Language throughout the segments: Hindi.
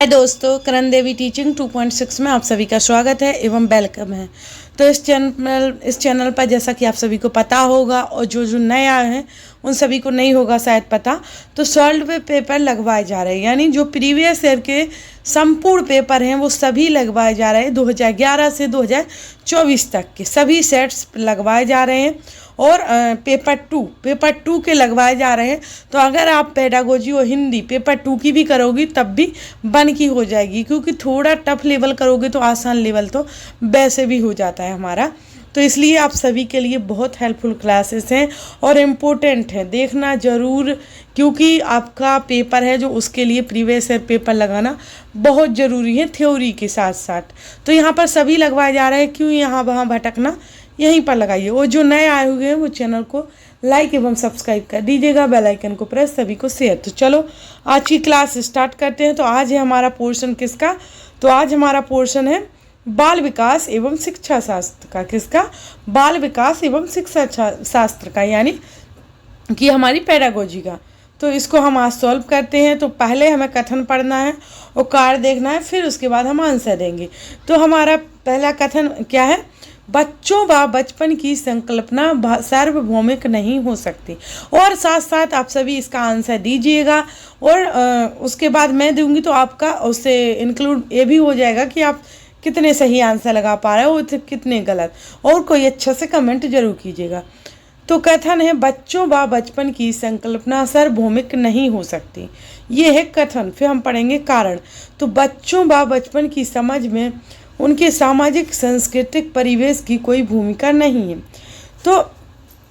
हाय दोस्तों, करण देवी टीचिंग 2.6 में आप सभी का स्वागत है एवं वेलकम है। तो इस चैनल पर जैसा कि आप सभी को पता होगा और जो नए आए हैं उन सभी को नहीं होगा शायद पता, तो सॉल्व पेपर लगवाए जा रहे हैं। यानी जो प्रीवियस ईयर के संपूर्ण पेपर हैं वो सभी लगवाए जा रहे हैं। 2011 से 2024 तक के सभी सेट्स लगवाए जा रहे हैं और पेपर टू के लगवाए जा रहे हैं। तो अगर आप पेडागोजी और हिंदी पेपर 2 की भी करोगी तब भी बन की हो जाएगी, क्योंकि थोड़ा टफ लेवल करोगे तो आसान लेवल तो वैसे भी हो जाता है हमारा। तो इसलिए आप सभी के लिए बहुत हेल्पफुल क्लासेस हैं और इम्पोर्टेंट हैं, देखना ज़रूर, क्योंकि आपका पेपर है जो उसके लिए प्रीवियस ईयर पेपर लगाना बहुत ज़रूरी है थ्योरी के साथ साथ। तो यहाँ पर सभी लगवाए जा रहे हैं, क्यों यहाँ वहाँ भटकना, यहीं पर लगाइए। और जो नए आए हुए हैं वो चैनल को लाइक एवं सब्सक्राइब कर दीजिएगा, बेल आइकन को प्रेस, सभी को शेयर। तो चलो आज की क्लास स्टार्ट करते हैं। तो आज है हमारा पोर्शन किसका, तो आज हमारा पोर्शन है बाल विकास एवं शिक्षा शास्त्र का। किसका? बाल विकास एवं शिक्षा शास्त्र का, यानी कि हमारी पेडागोजी का। तो इसको हम आज सॉल्व करते हैं। तो पहले हमें कथन पढ़ना है और कार्य देखना है, फिर उसके बाद हम आंसर देंगे। तो हमारा पहला कथन क्या है? बच्चों व बचपन की संकल्पना सार्वभौमिक नहीं हो सकती। और साथ साथ आप सभी इसका आंसर दीजिएगा और उसके बाद मैं दूंगी तो आपका उससे इंक्लूड ये भी हो जाएगा कि आप कितने सही आंसर लगा पा रहे हो और कितने गलत, और कोई अच्छा से कमेंट जरूर कीजिएगा। तो कथन है बच्चों व बचपन की संकल्पना सार्वभौमिक नहीं हो सकती। ये है कथन। फिर हम पढ़ेंगे कारण। तो बच्चों व बचपन की समझ में उनके सामाजिक सांस्कृतिक परिवेश की कोई भूमिका नहीं है। तो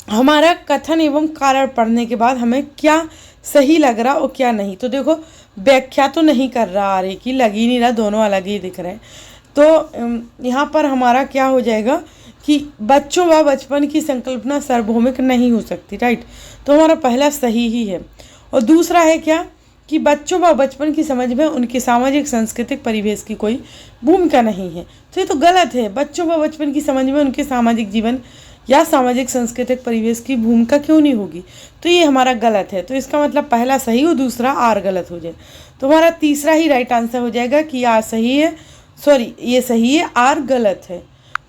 हमारा कथन एवं कारण पढ़ने के बाद हमें क्या सही लग रहा और क्या नहीं। तो देखो, व्याख्या तो नहीं कर रहा, आ रही कि लग ही नहीं रहा, दोनों अलग ही दिख रहे हैं। तो यहाँ पर हमारा क्या हो जाएगा कि बच्चों व बचपन की संकल्पना सार्वभौमिक नहीं हो सकती, राइट। तो हमारा पहला सही ही है। और दूसरा है क्या कि बच्चों व बचपन की समझ में उनके सामाजिक सांस्कृतिक परिवेश की कोई भूमिका नहीं है। तो ये तो गलत है। बच्चों व बचपन की समझ में उनके सामाजिक जीवन या सामाजिक सांस्कृतिक परिवेश की भूमिका क्यों नहीं होगी, तो ये हमारा गलत है। तो इसका मतलब पहला सही और दूसरा आर गलत हो जाए। तो हमारा तीसरा ही राइट आंसर हो जाएगा कि आर सही है, सॉरी ये सही है, आर गलत है।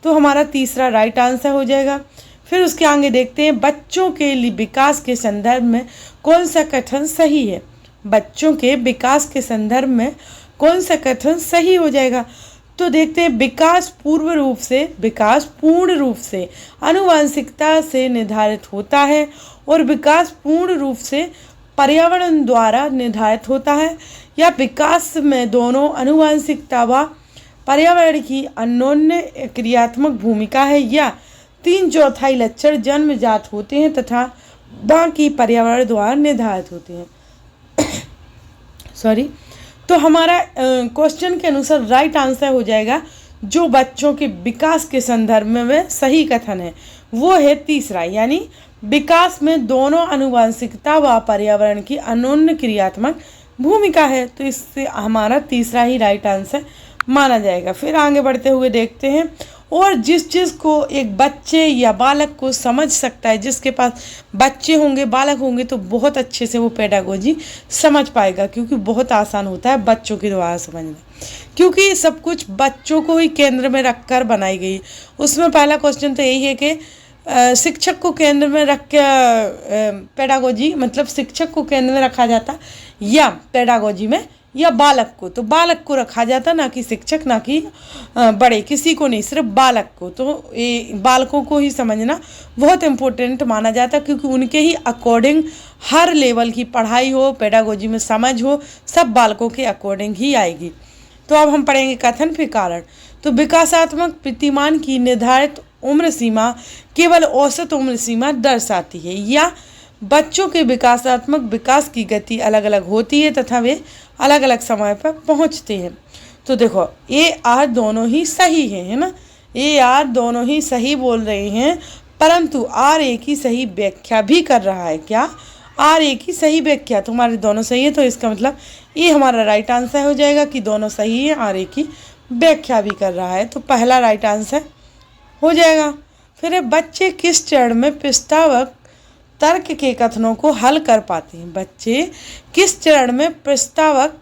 तो हमारा तीसरा राइट आंसर हो जाएगा। फिर उसके आगे देखते हैं बच्चों के विकास के संदर्भ में कौन सा कथन सही है। बच्चों के विकास के संदर्भ में कौन सा कथन सही हो जाएगा। तो देखते हैं विकास पूर्ण रूप से आनुवंशिकता से निर्धारित होता है और विकास पूर्ण रूप से पर्यावरण द्वारा निर्धारित होता है, या विकास में दोनों आनुवंशिकता व पर्यावरण की अन्योन्य क्रियात्मक भूमिका है, या 3/4 लक्षण जन्मजात होते हैं तथा बाकी पर्यावरण द्वारा निर्धारित होते हैं। सॉरी। तो हमारा क्वेश्चन के अनुसार राइट आंसर हो जाएगा जो बच्चों के विकास के संदर्भ में सही कथन है वो है तीसरा, यानी विकास में दोनों आनुवंशिकता व पर्यावरण की अन्योन्य क्रियात्मक भूमिका है। तो इससे हमारा तीसरा ही राइट आंसर माना जाएगा। फिर आगे बढ़ते हुए देखते हैं, और जिस चीज़ को एक बच्चे या बालक को समझ सकता है, जिसके पास बच्चे होंगे, बालक होंगे, तो बहुत अच्छे से वो पेडागोजी समझ पाएगा, क्योंकि बहुत आसान होता है बच्चों के द्वारा समझना, क्योंकि सब कुछ बच्चों को ही केंद्र में रखकर बनाई गई। उसमें पहला क्वेश्चन तो यही है कि शिक्षक को केंद्र में रख के पेडागोजी, मतलब शिक्षक को केंद्र में रखा जाता या पेडागोजी में, या बालक को। तो बालक को रखा जाता, ना कि शिक्षक, ना कि बड़े, किसी को नहीं, सिर्फ बालक को। तो ये बालकों को ही समझना बहुत इम्पोर्टेंट माना जाता, क्योंकि उनके ही अकॉर्डिंग हर लेवल की पढ़ाई हो, पेडागोजी में समझ हो, सब बालकों के अकॉर्डिंग ही आएगी। तो अब हम पढ़ेंगे कथन फिर कारण। तो विकासात्मक प्रतिमान की निर्धारित उम्र सीमा केवल औसत उम्र सीमा दर्शाती है, या बच्चों के विकासात्मक विकास की गति अलग अलग होती है तथा वे अलग अलग समय पर पहुंचते हैं। तो देखो ए आर दोनों ही सही है ना, ए आर दोनों ही सही बोल रहे हैं, परंतु आर एक ही सही व्याख्या भी कर रहा है। क्या? आर एक ही सही व्याख्या। तो हमारे दोनों सही है, तो इसका मतलब ये हमारा राइट आंसर हो जाएगा कि दोनों सही है, आर एक ही व्याख्या भी कर रहा है। तो पहला राइट आंसर हो जाएगा। फिर है बच्चे किस चरण में प्रस्तावक तर्क के कथनों को हल कर पाते हैं। बच्चे किस चरण में प्रस्तावक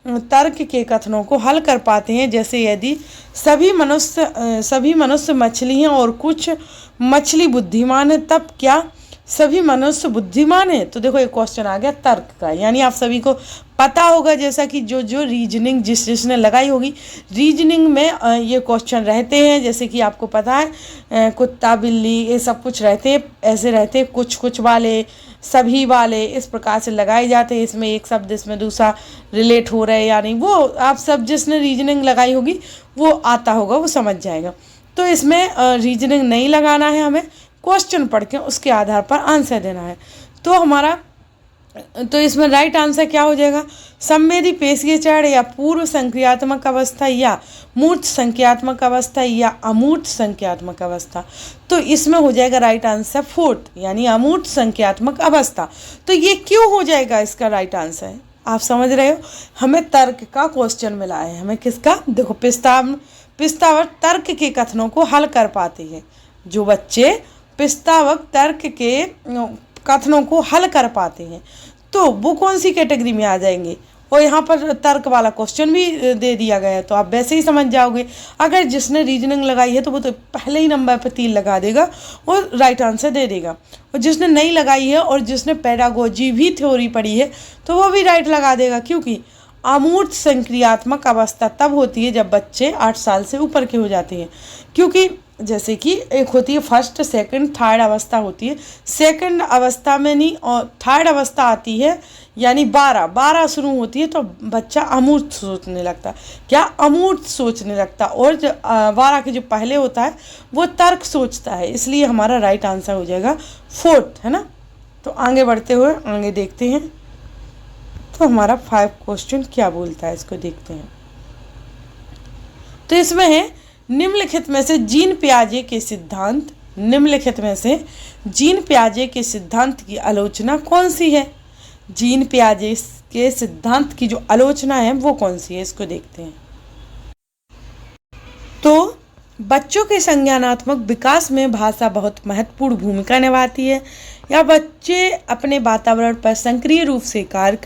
तर्क के कथनों को हल कर पाते हैं। जैसे यदि सभी मनुष्य मछली हैं और कुछ मछली बुद्धिमान है, तब क्या सभी मनुष्य बुद्धिमान है? तो देखो एक क्वेश्चन आ गया तर्क का, यानी आप सभी को पता होगा जैसा कि जो रीजनिंग जिसने लगाई होगी, रीजनिंग में ये क्वेश्चन रहते हैं। जैसे कि आपको पता है कुत्ता बिल्ली ये सब कुछ रहते हैं, ऐसे रहते हैं, कुछ वाले, सभी वाले, इस प्रकार से लगाए जाते हैं। इसमें एक शब्द इसमें दूसरा रिलेट हो रहा है, यानी वो आप सब जिसने रीजनिंग लगाई होगी वो आता होगा, वो समझ जाएगा। तो इसमें रीजनिंग नहीं लगाना है, हमें क्वेश्चन पढ़ के उसके आधार पर आंसर देना है। तो इसमें राइट आंसर क्या हो जाएगा? संवेदी पेशीय चरण या पूर्व संक्रियात्मक अवस्था या मूर्त संक्रियात्मक अवस्था या अमूर्त संक्रियात्मक अवस्था। तो इसमें हो जाएगा राइट आंसर फोर्थ, यानी अमूर्त संक्रियात्मक अवस्था। तो ये क्यों हो जाएगा इसका राइट आंसर है? आप समझ रहे हो, हमें तर्क का क्वेश्चन मिला है। हमें किसका? देखो पिस्तावक तर्क के कथनों को हल कर पाते हैं। जो बच्चे पिस्तावक तर्क के कथनों को हल कर पाते हैं तो वो कौन सी कैटेगरी में आ जाएंगे? और यहाँ पर तर्क वाला क्वेश्चन भी दे दिया गया है, तो आप वैसे ही समझ जाओगे। अगर जिसने रीजनिंग लगाई है तो वो तो पहले ही नंबर पर 3 लगा देगा और राइट आंसर दे देगा, और जिसने नहीं लगाई है और जिसने पेडागोजी भी थ्योरी पढ़ी है तो वो भी राइट लगा देगा। क्योंकि अमूर्त संक्रियात्मक अवस्था तब होती है जब बच्चे 8 साल से ऊपर के हो जाते हैं। क्योंकि जैसे कि एक होती है फर्स्ट, सेकंड, थर्ड अवस्था होती है। सेकंड अवस्था में नहीं और थर्ड अवस्था आती है, यानी 12 शुरू होती है तो बच्चा अमूर्त सोचने लगता। क्या? अमूर्त सोचने लगता। और जो 12 के जो पहले होता है वो तर्क सोचता है। इसलिए हमारा राइट आंसर हो जाएगा फोर्थ, है ना। तो आगे बढ़ते हुए आगे देखते हैं तो हमारा 5 क्वेश्चन क्या बोलता है, इसको देखते हैं। तो इसमें है निम्नलिखित में से जीन पियाजे के सिद्धांत की आलोचना कौन सी है? जीन पियाजे के सिद्धांत की जो आलोचना है वो कौन सी है, इसको देखते हैं। तो बच्चों के संज्ञानात्मक विकास में भाषा बहुत महत्वपूर्ण भूमिका निभाती है। या बच्चे अपने वातावरण पर सक्रिय रूप से कार्य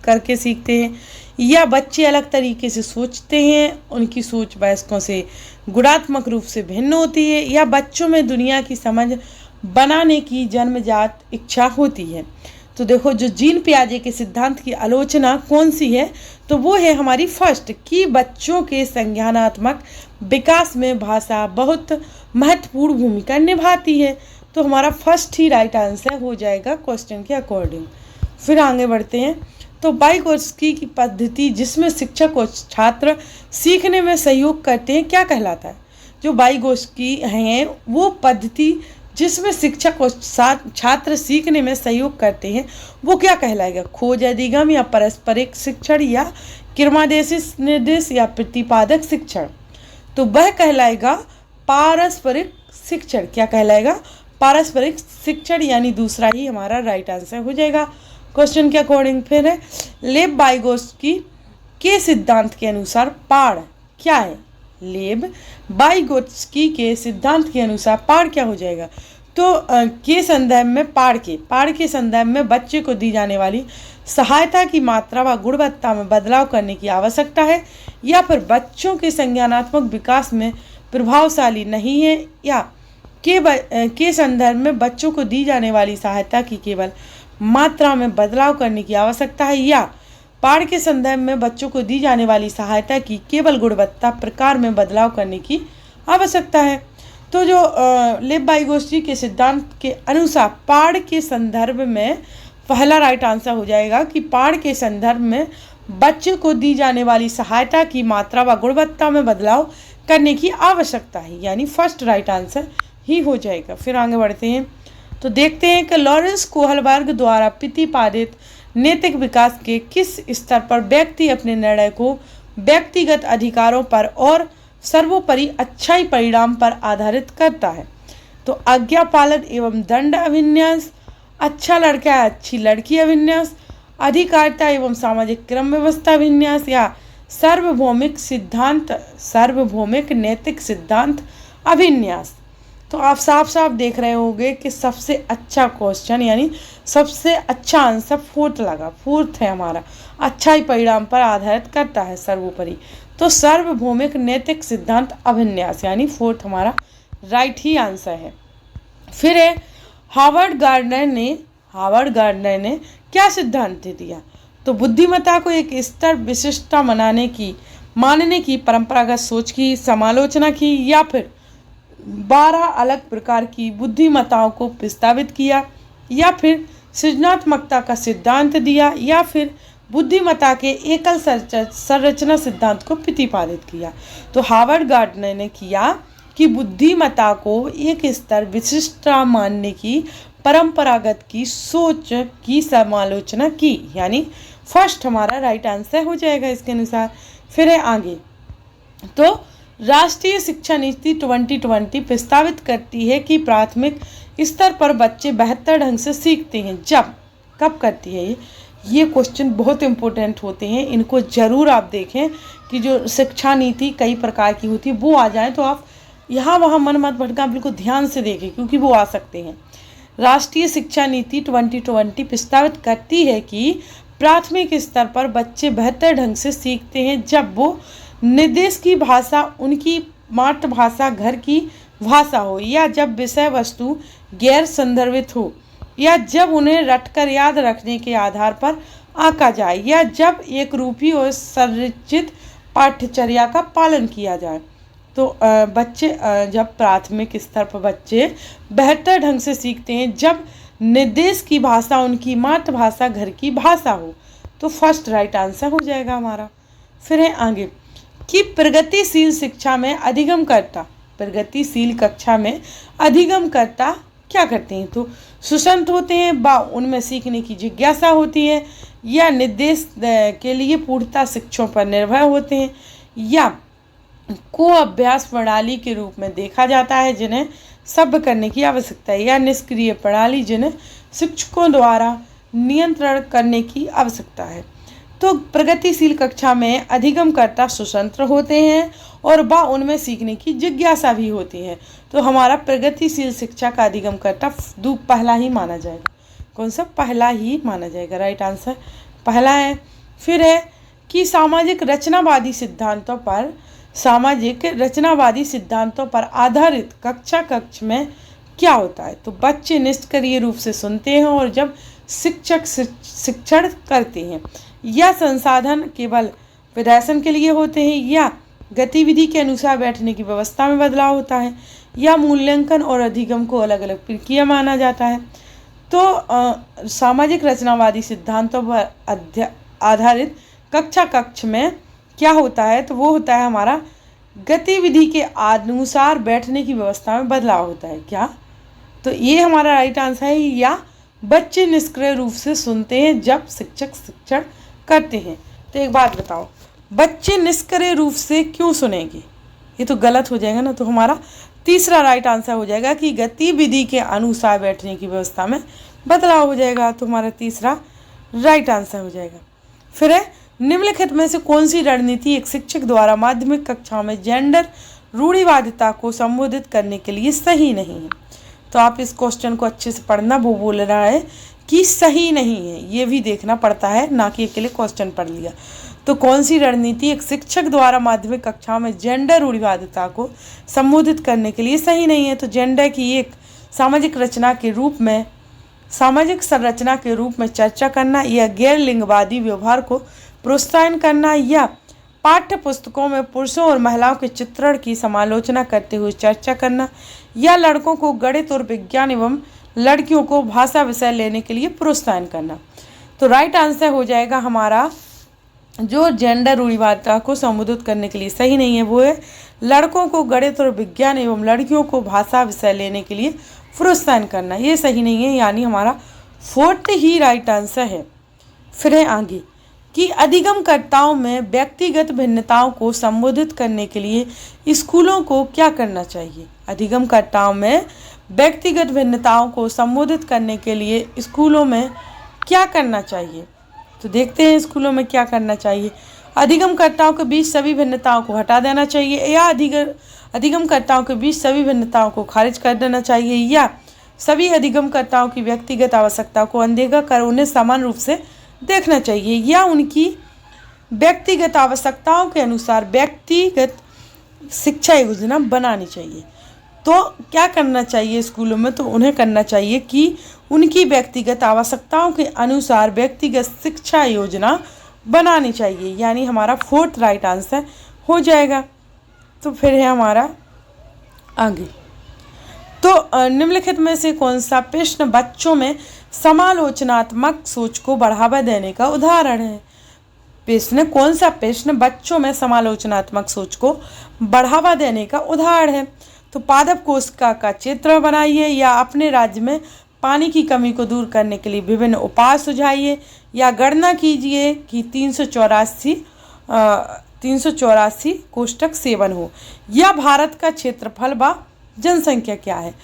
करके सीखते हैं, या बच्चे अलग तरीके से सोचते हैं, उनकी सोच वयस्कों से गुणात्मक रूप से भिन्न होती है, या बच्चों में दुनिया की समझ बनाने की जन्मजात इच्छा होती है। तो देखो जो जीन पियाजे के सिद्धांत की आलोचना कौन सी है, तो वो है हमारी फर्स्ट, कि बच्चों के संज्ञानात्मक विकास में भाषा बहुत महत्वपूर्ण भूमिका निभाती है। तो हमारा फर्स्ट ही राइट आंसर हो जाएगा क्वेश्चन के अकॉर्डिंग। फिर आगे बढ़ते हैं। तो वाइगोत्स्की की पद्धति जिसमें शिक्षक और छात्र सीखने में सहयोग करते हैं क्या कहलाता है? जो वाइगोत्स्की हैं वो पद्धति जिसमें शिक्षक और छात्र सीखने में सहयोग करते हैं वो क्या कहलाएगा? खोज अधिगम या पारस्परिक शिक्षण या क्रियादेशी निर्देश या प्रतिपादक शिक्षण? तो वह कहलाएगा पारस्परिक शिक्षण। क्या कहलाएगा? पारस्परिक शिक्षण, यानी दूसरा ही हमारा राइट आंसर हो जाएगा क्वेश्चन के अकॉर्डिंग। फिर है लेब वाइगोत्स्की के सिद्धांत के अनुसार पाढ़ क्या है? लेब वाइगोत्स्की के सिद्धांत के अनुसार पाढ़ क्या हो जाएगा? तो के संदर्भ में पाढ़ के संदर्भ में बच्चे को दी जाने वाली सहायता की मात्रा व गुणवत्ता में बदलाव करने की आवश्यकता है, या फिर बच्चों के संज्ञानात्मक विकास में प्रभावशाली नहीं है, या के संदर्भ में बच्चों को दी जाने वाली सहायता की केवल मात्रा में बदलाव करने की आवश्यकता है, या पाढ़ के संदर्भ में बच्चों को दी जाने वाली सहायता की केवल गुणवत्ता प्रकार में बदलाव करने की आवश्यकता है। तो जो लेब वाइगोत्स्की के सिद्धांत के अनुसार पाढ़ के संदर्भ में पहला राइट आंसर हो जाएगा कि पाढ़ के संदर्भ में बच्चे को दी जाने वाली सहायता की मात्रा व गुणवत्ता में बदलाव करने की आवश्यकता है, यानी फर्स्ट राइट आंसर ही हो जाएगा। फिर आगे बढ़ते हैं तो देखते हैं कि लॉरेंस कोहलबर्ग द्वारा प्रतिपादित नैतिक विकास के किस स्तर पर व्यक्ति अपने निर्णय को व्यक्तिगत अधिकारों पर और सर्वोपरि अच्छाई परिणाम पर आधारित करता है? तो आज्ञा पालन एवं दंड अभिन्यास, अच्छा लड़का है अच्छी लड़की अभिन्यास, अधिकारिता एवं सामाजिक क्रम व्यवस्था अभिन्यास, या सार्वभौमिक नैतिक सिद्धांत अभिन्यास। तो आप साफ साफ देख रहे होंगे कि सबसे अच्छा क्वेश्चन यानी सबसे अच्छा आंसर फोर्थ लगा। फोर्थ है हमारा, अच्छा ही परिणाम पर आधारित करता है सर्वोपरि। तो सार्वभौमिक नैतिक सिद्धांत अभिन्यास यानी फोर्थ हमारा राइट ही आंसर है। फिर है हावर्ड गार्डनर ने क्या सिद्धांत दिया? तो बुद्धिमत्ता को एक स्तर विशिष्टता मानने की परंपरागत सोच की समालोचना की, या फिर 12 अलग प्रकार की बुद्धिमत्ताओं को प्रस्तावित किया, या फिर सृजनात्मकता का सिद्धांत दिया, या फिर बुद्धिमत्ता के एकल संरचना सिद्धांत को प्रतिपादित किया। तो हावर्ड गार्डनर ने किया कि बुद्धिमत्ता को एक स्तर विशिष्टता मानने की परंपरागत की सोच की समालोचना की, यानी फर्स्ट हमारा राइट आंसर हो जाएगा इसके अनुसार। फिर है आगे, तो राष्ट्रीय शिक्षा नीति 2020 प्रस्तावित करती है कि प्राथमिक स्तर पर बच्चे बेहतर ढंग से सीखते हैं जब, कब करती है ये क्वेश्चन बहुत इंपॉर्टेंट होते हैं, इनको ज़रूर आप देखें कि जो शिक्षा नीति कई प्रकार की होती है वो आ जाए तो आप यहाँ वहाँ मन मत भटका, बिल्कुल ध्यान से देखें क्योंकि वो आ सकते हैं। राष्ट्रीय शिक्षा नीति 2020 प्रस्तावित करती है कि प्राथमिक स्तर पर बच्चे बेहतर ढंग से सीखते हैं जब वो निर्देश की भाषा उनकी मातृभाषा घर की भाषा हो, या जब विषय वस्तु गैर संदर्भित हो, या जब उन्हें रटकर याद रखने के आधार पर आंका जाए, या जब एक रूपी और संरचित पाठ्यचर्या का पालन किया जाए। तो जब प्राथमिक स्तर पर बच्चे बेहतर ढंग से सीखते हैं जब निर्देश की भाषा उनकी मातृभाषा घर की भाषा हो, तो फर्स्ट राइट आंसर हो जाएगा हमारा। फिर है आगे कि प्रगतिशील शिक्षा में अधिगमकर्ता, प्रगतिशील कक्षा में अधिगमकर्ता क्या करते हैं? तो सुसंत होते हैं, बा उनमें सीखने की जिज्ञासा होती है, या निर्देश के लिए पूर्णता शिक्षकों पर निर्भर होते हैं, या को अभ्यास प्रणाली के रूप में देखा जाता है जिन्हें सभ्य करने की आवश्यकता है, या निष्क्रिय प्रणाली जिन्हें शिक्षकों द्वारा नियंत्रण करने की आवश्यकता है। तो प्रगतिशील कक्षा में अधिगमकर्ता स्वतंत्र होते हैं और बा उनमें सीखने की जिज्ञासा भी होती है। तो हमारा प्रगतिशील शिक्षा का अधिगमकर्ता पहला ही माना जाएगा। कौन सा? पहला ही माना जाएगा, राइट आंसर पहला है। फिर है कि सामाजिक रचनावादी सिद्धांतों पर आधारित कक्ष में क्या होता है? तो बच्चे निष्क्रिय रूप से सुनते हैं और जब शिक्षक शिक्षण करते हैं, या संसाधन केवल प्रदर्शन के लिए होते हैं, या गतिविधि के अनुसार बैठने की व्यवस्था में बदलाव होता है, या मूल्यांकन और अधिगम को अलग अलग प्रक्रिया माना जाता है। तो सामाजिक रचनावादी सिद्धांतों पर आधारित कक्ष में क्या होता है? तो वो होता है हमारा गतिविधि के अनुसार बैठने की व्यवस्था में बदलाव होता है। क्या? तो ये हमारा राइट आंसर है, या बच्चे निष्क्रिय रूप से सुनते हैं जब शिक्षक शिक्षण करते हैं। तो एक बात बताओ, बच्चे निष्क्रिय रूप से क्यों सुनेंगे? ये तो गलत हो जाएगा ना। तो हमारा तीसरा राइट आंसर हो जाएगा कि गतिविधि के अनुसार बैठने की व्यवस्था में बदलाव हो जाएगा। तो हमारा तीसरा राइट आंसर हो जाएगा। फिर है निम्नलिखित में से कौन सी रणनीति एक शिक्षक द्वारा माध्यमिक कक्षाओं में जेंडर रूढ़िवादिता को संबोधित करने के लिए सही नहीं है? तो आप इस क्वेश्चन को अच्छे से पढ़ना। वो बोल रहा है कि सही नहीं है, ये भी देखना पड़ता है, ना कि अकेले क्वेश्चन पढ़ लिया। तो कौन सी रणनीति एक शिक्षक द्वारा माध्यमिक कक्षाओं में जेंडर रूढ़िवादिता को संबोधित करने के लिए सही नहीं है? तो जेंडर की एक सामाजिक संरचना के रूप में चर्चा करना, या गैर लिंगवादी व्यवहार को प्रोत्साहन करना, या पाठ्य पुस्तकों में पुरुषों और महिलाओं के चित्रण की समालोचना करते हुए चर्चा करना, या लड़कों को गणित और विज्ञान एवं लड़कियों को भाषा विषय लेने के लिए प्रोत्साहन करना। तो राइट आंसर हो जाएगा हमारा जो जेंडर रूढ़िवादिता को संबोधित करने के लिए सही नहीं है, वो है लड़कों को गणित और विज्ञान एवं लड़कियों को भाषा विषय लेने के लिए प्रोत्साहन करना। ये सही नहीं है, यानी हमारा फोर्थ ही राइट आंसर है। फिर है आगे कि अधिगमकर्ताओं में व्यक्तिगत भिन्नताओं को संबोधित करने के लिए स्कूलों को क्या करना चाहिए? अधिगमकर्ताओं में व्यक्तिगत भिन्नताओं को संबोधित करने के लिए स्कूलों में क्या करना चाहिए? तो देखते हैं स्कूलों में क्या करना चाहिए। अधिगमकर्ताओं के बीच सभी भिन्नताओं को हटा देना चाहिए, या अधिगमकर्ताओं के बीच सभी भिन्नताओं को खारिज कर देना चाहिए, या सभी अधिगमकर्ताओं की व्यक्तिगत आवश्यकताओं को अनदेखा कर उन्हें समान रूप से देखना चाहिए, या उनकी व्यक्तिगत आवश्यकताओं के अनुसार व्यक्तिगत शिक्षा योजना बनानी चाहिए। तो क्या करना चाहिए स्कूलों में? तो उन्हें करना चाहिए कि उनकी व्यक्तिगत आवश्यकताओं के अनुसार व्यक्तिगत शिक्षा योजना बनानी चाहिए, यानी हमारा 4th राइट आंसर हो जाएगा। तो फिर है हमारा आगे, तो निम्नलिखित में से कौन सा प्रश्न बच्चों में समालोचनात्मक सोच को बढ़ावा देने का उदाहरण है? प्रश्न, कौन सा प्रश्न बच्चों में समालोचनात्मक सोच को बढ़ावा देने का उदाहरण है? तो पादप कोशिका का चित्र बनाइए, या अपने राज्य में पानी की कमी को दूर करने के लिए विभिन्न उपाय सुझाइए, या गणना कीजिए कि 384 कोष्ठक 7 हो, या भारत का क्षेत्रफल व जनसंख्या क्या है?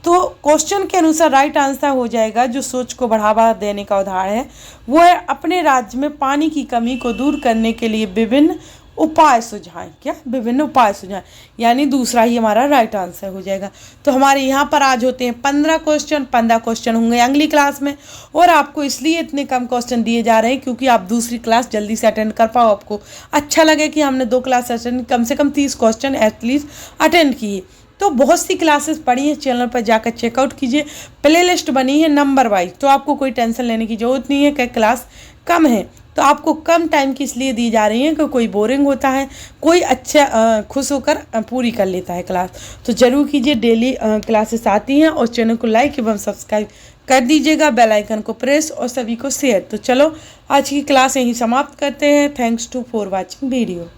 तो क्वेश्चन के अनुसार राइट आंसर हो जाएगा, जो सोच को बढ़ावा देने का उदाहरण है वो है अपने राज्य में पानी की कमी को दूर करने के लिए विभिन्न उपाय सुझाएं। क्या? विभिन्न उपाय सुझाएं, यानी दूसरा ही हमारा राइट आंसर हो जाएगा। तो हमारे यहाँ पर आज होते हैं 15 क्वेश्चन। 15 क्वेश्चन होंगे अगली क्लास में, और आपको इसलिए इतने कम क्वेश्चन दिए जा रहे हैं क्योंकि आप दूसरी क्लास जल्दी से अटेंड कर पाओ, आपको अच्छा लगे कि हमने 2 क्लास अटेंड, कम से कम 30 क्वेश्चन एटलीस्ट अटेंड किए। तो बहुत सी क्लासेस पढ़ी हैं, चैनल पर जाकर चेकआउट कीजिए, प्लेलिस्ट बनी है नंबर वाइज, तो आपको कोई टेंशन लेने की ज़रूरत नहीं है कि क्लास कम है। तो आपको कम टाइम की इसलिए दी जा रही है कि कोई बोरिंग होता है, कोई अच्छा खुश होकर पूरी कर लेता है क्लास। तो जरूर कीजिए, डेली क्लासेस आती हैं, और चैनल को लाइक एवं सब्सक्राइब कर दीजिएगा, बेल आइकन को प्रेस और सभी को शेयर। तो चलो आज की क्लास यहीं समाप्त करते हैं। Thanks for watching video.